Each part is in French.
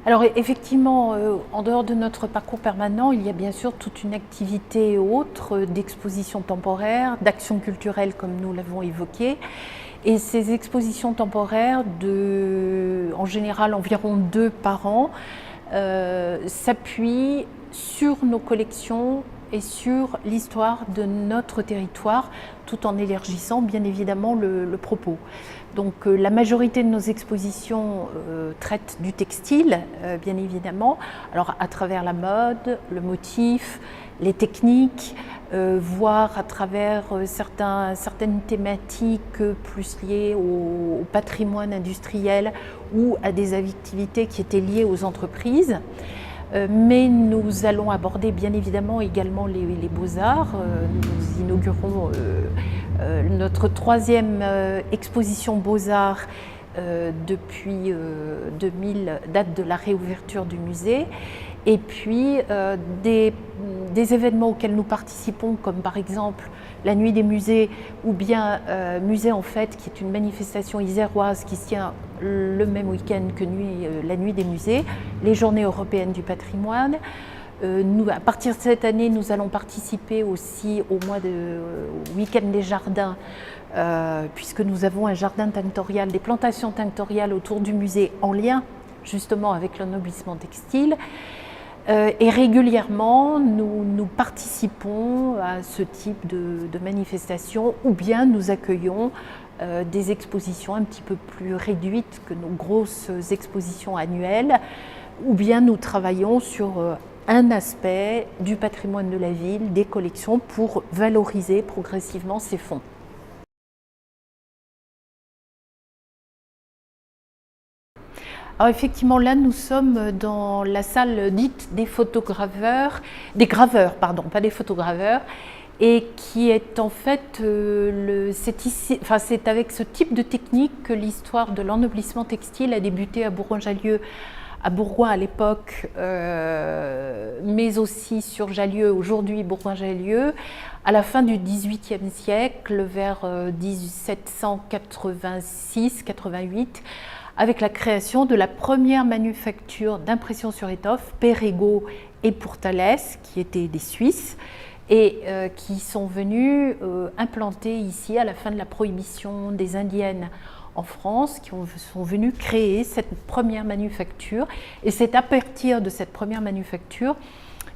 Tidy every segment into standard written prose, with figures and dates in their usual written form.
Alors effectivement, en dehors de notre parcours permanent, il y a bien sûr toute une activité autre d'exposition temporaire, d'action culturelle comme nous l'avons évoqué. Et ces expositions temporaires, en général environ 2 par an, s'appuient sur nos collections et sur l'histoire de notre territoire, tout en élargissant bien évidemment le propos. Donc la majorité de nos expositions traitent du textile, bien évidemment, alors à travers la mode, le motif, les techniques, voire à travers certaines thématiques plus liées au patrimoine industriel ou à des activités qui étaient liées aux entreprises. Mais nous allons aborder bien évidemment également les beaux-arts. Nous inaugurons notre 3e exposition beaux-arts depuis 2000, date de la réouverture du musée. Et puis des événements auxquels nous participons, comme par exemple la Nuit des musées, ou bien Musée en fête, qui est une manifestation iséroise qui se tient le même week-end que la Nuit des musées, les Journées européennes du patrimoine. À partir de cette année, nous allons participer aussi au week-end des jardins, puisque nous avons un jardin tinctorial, des plantations tinctoriales autour du musée en lien justement avec l'ennoblissement textile. Et régulièrement, nous participons à ce type de manifestations, ou bien nous accueillons des expositions un petit peu plus réduites que nos grosses expositions annuelles, ou bien nous travaillons sur un aspect du patrimoine de la ville, des collections, pour valoriser progressivement ces fonds. Alors effectivement, là, nous sommes dans la salle dite des graveurs, pardon, pas des photograveurs, et qui est en fait, c'est avec ce type de technique que l'histoire de l'ennoblissement textile a débuté à Bourgoin-Jallieu, à Bourgoin à l'époque, mais aussi sur Jallieu, aujourd'hui Bourgoin-Jallieu, à la fin du XVIIIe siècle, vers 1786-88, avec la création de la première manufacture d'impression sur étoffe, Perregaux et Pourtalès, qui étaient des Suisses, et qui sont venus implanter ici à la fin de la prohibition des Indiennes en France, qui sont venus créer cette première manufacture. Et c'est à partir de cette première manufacture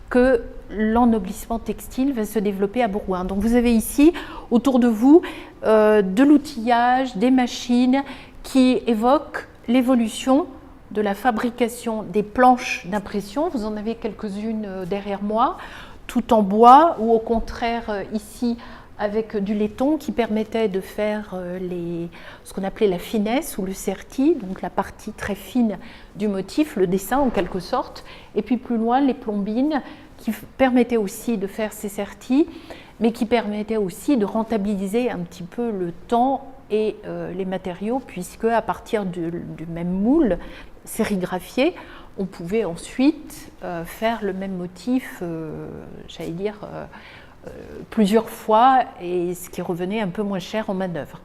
que l'ennoblissement textile va se développer à Bourgoin. Donc vous avez ici, autour de vous, de l'outillage, des machines qui évoquent l'évolution de la fabrication des planches d'impression. Vous en avez quelques-unes derrière moi, tout en bois, ou au contraire ici avec du laiton qui permettait de faire ce qu'on appelait la finesse ou le serti, donc la partie très fine du motif, le dessin en quelque sorte, et puis plus loin les plombines qui permettaient aussi de faire ces sertis, mais qui permettaient aussi de rentabiliser un petit peu le temps et les matériaux, puisque à partir du même moule sérigraphié, on pouvait ensuite faire le même motif, j'allais dire, plusieurs fois, et ce qui revenait un peu moins cher en manœuvre.